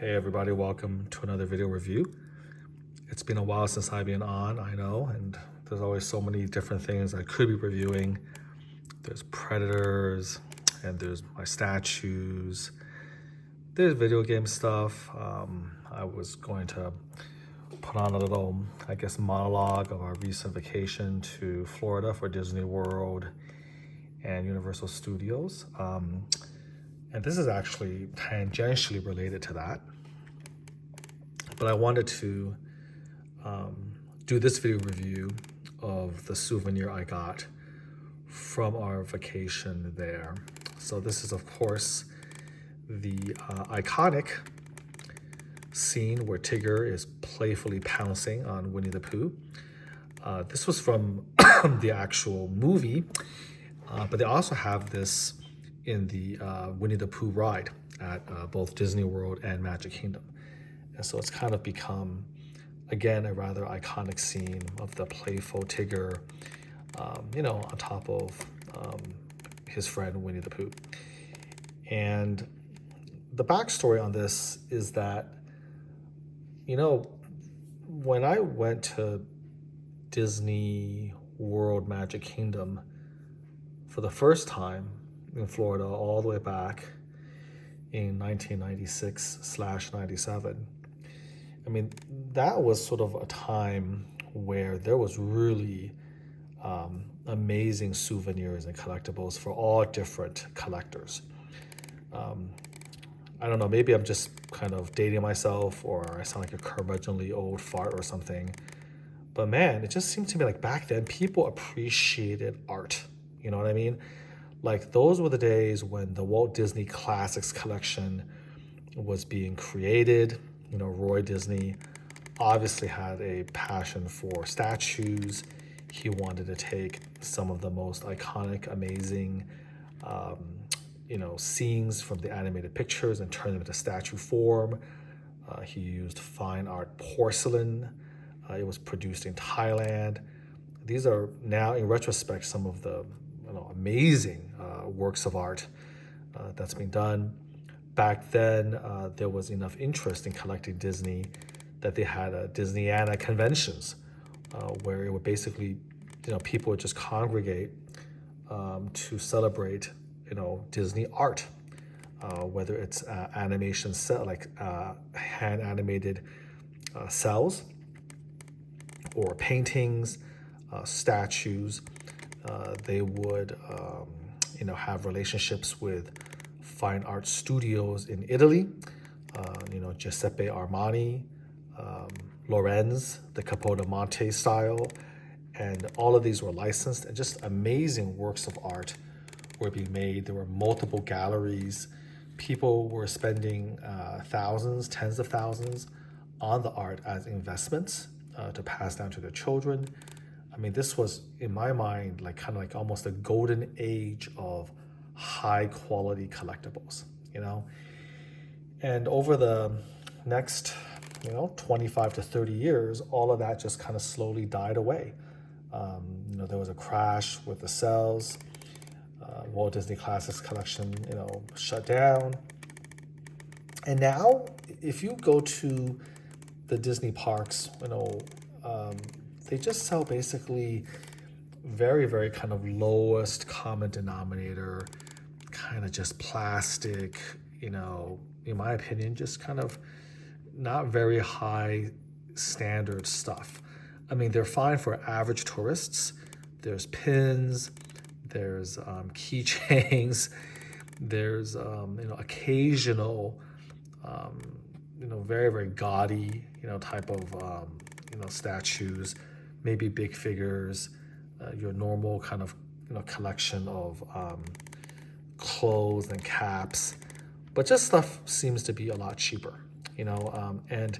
Hey everybody, welcome to another video review. It's been a while since I've been on, I know, and there's always so many different things I could be reviewing. There's predators, and there's my statues, there's video game stuff. I was going to put on a little, monologue of our recent vacation to Florida for Disney World and Universal Studios. And this is actually tangentially related to that. But I wanted to do this video review of the souvenir I got from our vacation there. So this is, of course, the iconic scene where Tigger is playfully pouncing on Winnie the Pooh. This was from the actual movie, but they also have this in the Winnie the Pooh ride at both Disney World and Magic Kingdom. And so it's kind of become, again, a rather iconic scene of the playful Tigger, on top of his friend Winnie the Pooh. And the backstory on this is that, when I went to Disney World Magic Kingdom for the first time in Florida all the way back in 1996/97, that was sort of a time where there was really amazing souvenirs and collectibles for all different collectors. I don't know, maybe I'm just kind of dating myself, or I sound like a curmudgeonly old fart or something. But man, it just seemed to me like back then people appreciated art. You know what I mean? Like those were the days when the Walt Disney Classics collection was being created. Roy Disney obviously had a passion for statues. He wanted to take some of the most iconic, amazing, scenes from the animated pictures and turn them into statue form. He used fine art porcelain. It was produced in Thailand. These are now, in retrospect, some of the amazing works of art that's been done. Back then, there was enough interest in collecting Disney that they had Disneyana conventions where it would basically, people would just congregate to celebrate, Disney art, whether it's animation set like hand animated cells or paintings, statues. They would, have relationships with fine art studios in Italy, Giuseppe Armani, Lorenz, the Capo Monte style, and all of these were licensed, and just amazing works of art were being made. There were multiple galleries. People were spending thousands, tens of thousands on the art as investments to pass down to their children. This was, in my mind, kind of almost a golden age of high quality collectibles, And over the next, 25 to 30 years, all of that just kind of slowly died away. There was a crash with the sales. Walt Disney Classics collection, shut down. And now, if you go to the Disney parks, they just sell basically very, very kind of lowest common denominator, kind of just plastic, in my opinion, just kind of not very high standard stuff. They're fine for average tourists. There's pins, there's keychains, there's, occasional, very, very gaudy, type of, statues, maybe big figures, your normal kind of, collection of clothes and caps, but just stuff seems to be a lot cheaper, and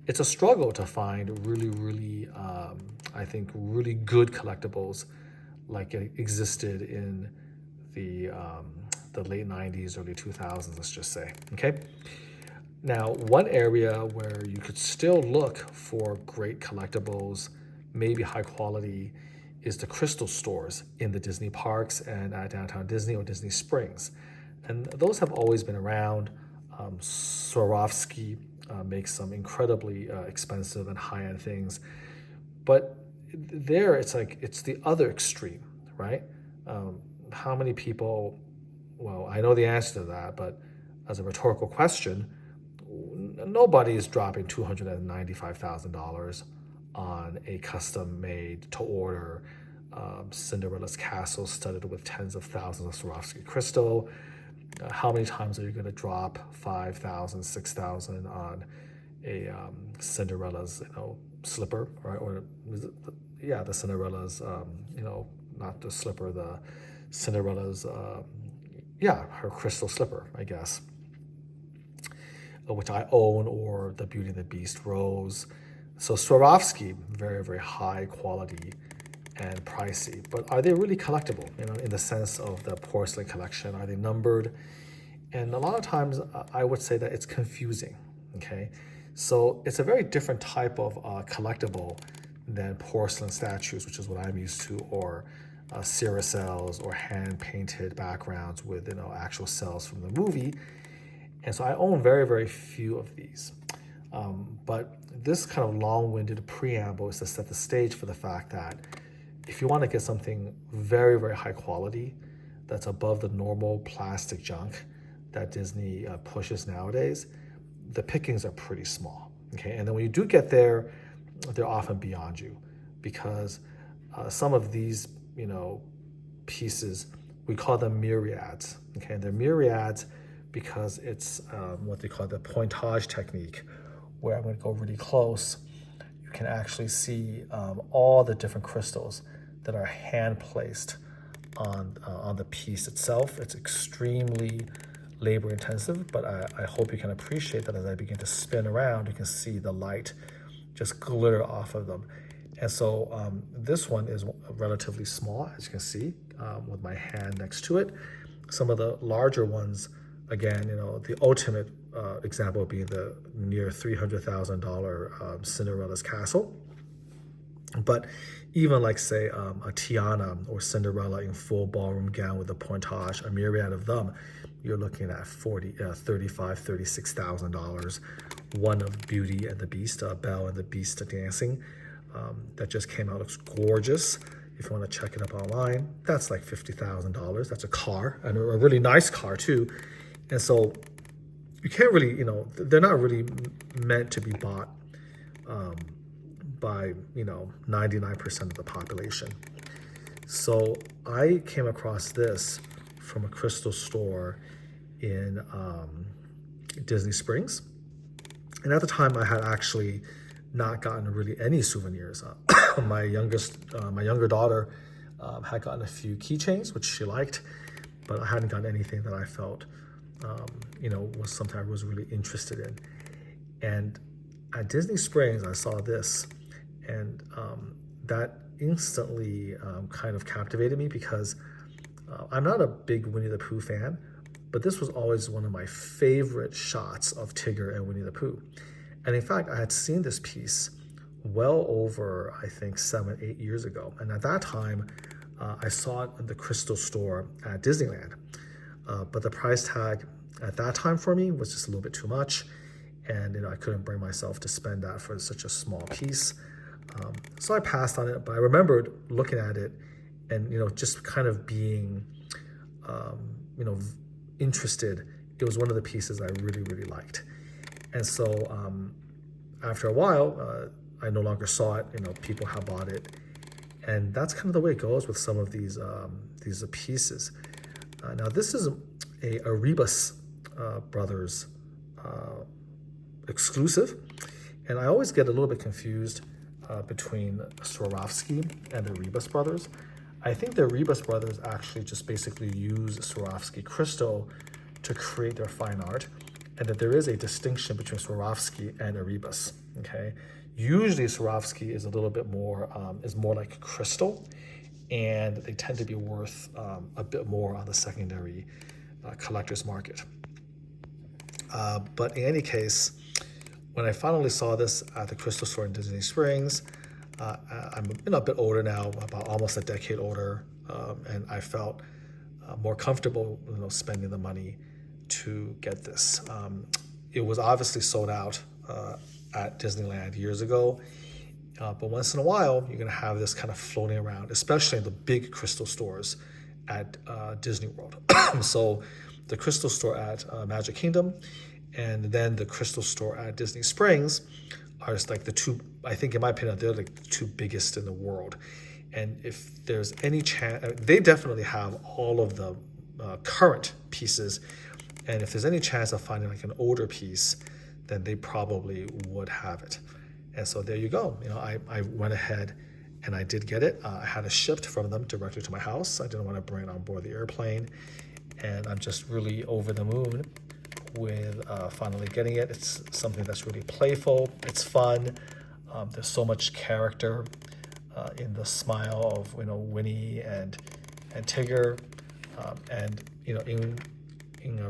it's a struggle to find really, really, I think, really good collectibles like it existed in the late 90s, early 2000s, let's just say, okay? Now, one area where you could still look for great collectibles, maybe high quality, is the crystal stores in the Disney parks and at Downtown Disney or Disney Springs. And those have always been around. Swarovski makes some incredibly expensive and high-end things. But there, it's like, it's the other extreme, right? How many people, well, I know the answer to that, but as a rhetorical question, nobody is dropping $295,000 on a custom-made to order Cinderella's castle studded with tens of thousands of Swarovski crystal. How many times are you going to drop 5,000, 6,000 on a Cinderella's, slipper, right? Or the Cinderella's, not the slipper, the Cinderella's, her crystal slipper, I guess, which I own, or the Beauty and the Beast rose. So Swarovski, very, very high quality and pricey, but are they really collectible? In the sense of the porcelain collection, are they numbered? And a lot of times, I would say that it's confusing. Okay, so it's a very different type of collectible than porcelain statues, which is what I'm used to, or carousels or hand-painted backgrounds with actual cells from the movie. And so I own very, very few of these. But this kind of long-winded preamble is to set the stage for the fact that if you want to get something very, very high quality that's above the normal plastic junk that Disney pushes nowadays, the pickings are pretty small. Okay, and then when you do get there, they're often beyond you, because some of these pieces, we call them myriads. Okay, and they're myriads because it's what they call the pointage technique, where I'm going to go really close. You can actually see all the different crystals that are hand placed on the piece itself. It's extremely labor intensive, but I hope you can appreciate that as I begin to spin around, you can see the light just glitter off of them. And so this one is relatively small, as you can see, with my hand next to it. Some of the larger ones, again, the ultimate example would be the near $300,000 Cinderella's castle. But even like, say, a Tiana or Cinderella in full ballroom gown with a pointage, a myriad of them, you're looking at $35,000, $36,000. One of Beauty and the Beast, Belle and the Beast dancing, that just came out, looks gorgeous. If you want to check it up online, that's like $50,000. That's a car, and a really nice car too. And so you can't really, they're not really meant to be bought by 99% of the population. So I came across this from a crystal store in Disney Springs, and at the time I had actually not gotten really any souvenirs. My younger daughter had gotten a few keychains, which she liked, but I hadn't gotten anything that I felt was something I was really interested in. And at Disney Springs, I saw this, and that instantly kind of captivated me, because I'm not a big Winnie the Pooh fan, but this was always one of my favorite shots of Tigger and Winnie the Pooh. And in fact, I had seen this piece well over, I think, 7-8 years ago. And at that time, I saw it in the crystal store at Disneyland. But the price tag at that time for me was just a little bit too much. And I couldn't bring myself to spend that for such a small piece. So I passed on it, but I remembered looking at it and, just kind of being, interested. It was one of the pieces I really, really liked. And so after a while, I no longer saw it. People have bought it. And that's kind of the way it goes with some of these pieces. Now, this is a Arribas Brothers exclusive. And I always get a little bit confused between Swarovski and the Arribas Brothers. I think the Arribas Brothers actually just basically use Swarovski crystal to create their fine art, and that there is a distinction between Swarovski and Arribas. Okay, usually Swarovski is a little bit more is more like crystal, and they tend to be worth a bit more on the secondary collector's market. But in any case, when I finally saw this at the crystal store in Disney Springs, I'm a bit older now, about almost a decade older, and I felt more comfortable, spending the money to get this. It was obviously sold out at Disneyland years ago, but once in a while, you're going to have this kind of floating around, especially in the big crystal stores at Disney World. So the crystal store at Magic Kingdom and then the crystal store at Disney Springs are just like the two, I think in my opinion, they're like the two biggest in the world. And if there's any chance, they definitely have all of the current pieces. And if there's any chance of finding like an older piece, then they probably would have it. And so there you go. You know, I went ahead and I did get it. I had it shipped from them directly to my house. I didn't want to bring it on board the airplane. And I'm just really over the moon with finally getting it. It's something that's really playful. It's fun. There's so much character in the smile of, you know, Winnie and Tigger. And, you know, in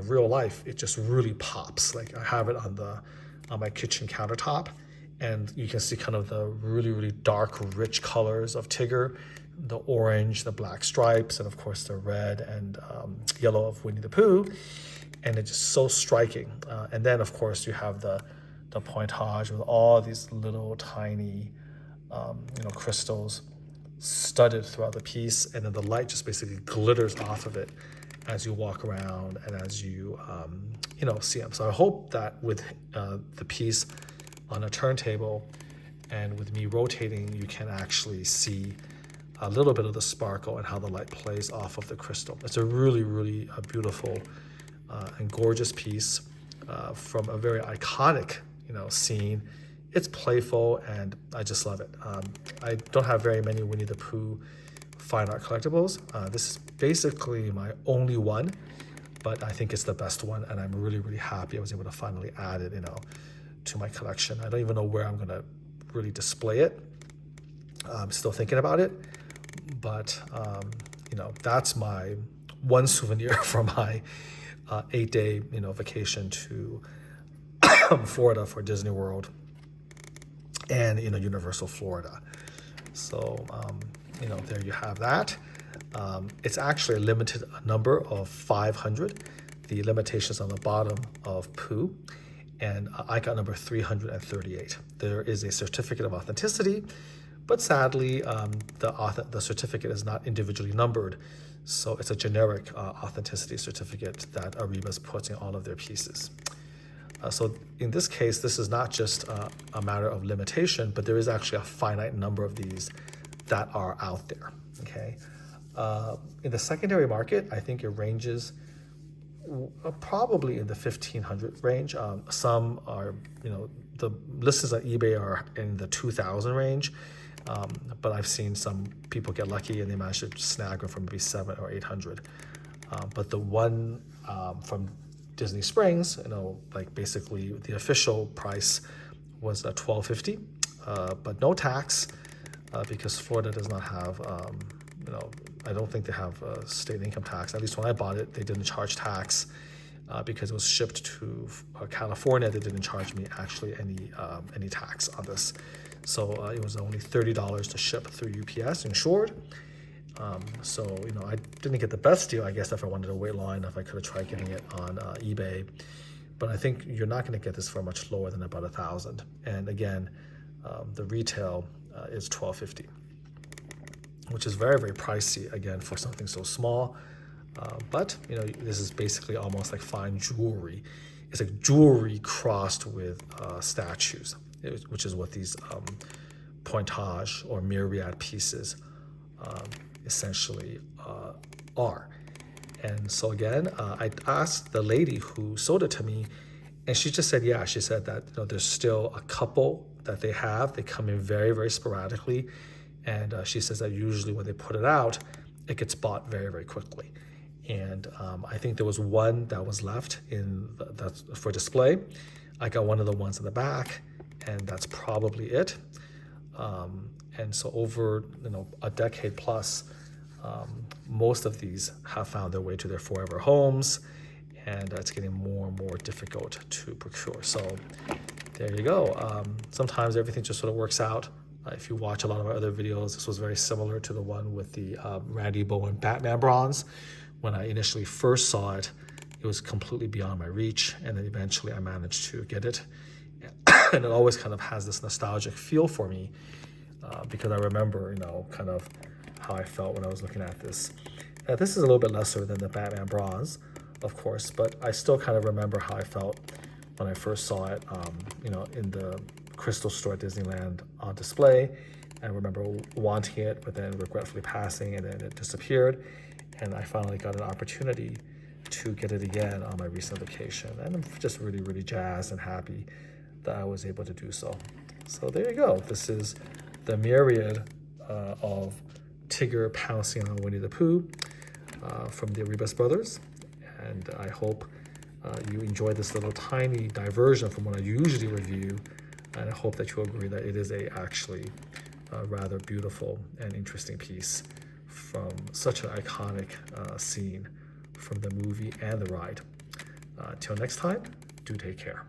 real life, it just really pops. Like I have it on my kitchen countertop, and you can see kind of the really, really dark, rich colors of Tigger, the orange, the black stripes, and of course the red and yellow of Winnie the Pooh. And it's just so striking. And then of course you have the pointage with all these little tiny, you know, crystals studded throughout the piece. And then the light just basically glitters off of it as you walk around and as you, you know, see them. So I hope that with the piece on a turntable and with me rotating, you can actually see a little bit of the sparkle and how the light plays off of the crystal. It's a really, really beautiful and gorgeous piece from a very iconic, you know, scene. It's playful and I just love it. I don't have very many Winnie the Pooh fine art collectibles. This is basically my only one, but I think it's the best one, and I'm really, really happy I was able to finally add it, you know, to my collection. I don't even know where I'm gonna really display it. I'm still thinking about it, but you know, that's my one souvenir from my 8-day, you know, vacation to Florida for Disney World and, you know, Universal Florida. So you know, there you have that. It's actually a limited number of 500. The limitations on the bottom of Pooh, and I got number 338. There is a certificate of authenticity, but sadly, the certificate is not individually numbered, so it's a generic authenticity certificate that Arribas puts in all of their pieces. So in this case, this is not just a matter of limitation, but there is actually a finite number of these that are out there, okay? In the secondary market, I think it ranges probably in the 1,500 range. Some are, you know, the listings on eBay are in the 2,000 range, but I've seen some people get lucky and they manage to snag them from maybe 700 or 800. But the one from Disney Springs, you know, like basically the official price was $1,250, but no tax because Florida does not have, you know, I don't think they have state income tax. At least when I bought it, they didn't charge tax because it was shipped to California. They didn't charge me actually any tax on this. So it was only $30 to ship through UPS insured. So, you know, I didn't get the best deal, I guess, if I wanted to wait long enough, I could have tried getting it on eBay. But I think you're not going to get this for much lower than about $1,000. And again, the retail is $1,250, which is very, very pricey, again, for something so small. But, you know, this is basically almost like fine jewelry. It's like jewelry crossed with statues, which is what these pointage or myriad pieces essentially are. And so again, I asked the lady who sold it to me, and she just said, yeah, she said that, you know, there's still a couple that they have. They come in very, very sporadically. And she says that usually when they put it out, it gets bought very, very quickly. And I think there was one that was left that's for display. I got one of the ones in the back, and that's probably it. And so over, you know, a decade plus, most of these have found their way to their forever homes, and it's getting more and more difficult to procure. So there you go. Sometimes everything just sort of works out. If you watch a lot of our other videos, this was very similar to the one with the Randy Bowen Batman bronze. When I initially first saw it, it was completely beyond my reach. And then eventually I managed to get it. And it always kind of has this nostalgic feel for me because I remember, kind of how I felt when I was looking at this. This is a little bit lesser than the Batman Bronze, of course, but I still kind of remember how I felt when I first saw it, in the Crystal Store at Disneyland on display. I remember wanting it, but then regretfully passing, and then it disappeared. And I finally got an opportunity to get it again on my recent vacation. And I'm just really, really jazzed and happy that I was able to do so. So there you go. This is the myriad of Tigger pouncing on Winnie the Pooh from the Arribas brothers. And I hope you enjoyed this little tiny diversion from what I usually review. And I hope that you'll agree that it is actually rather beautiful and interesting piece from such an iconic scene from the movie and the ride. Till next time, do take care.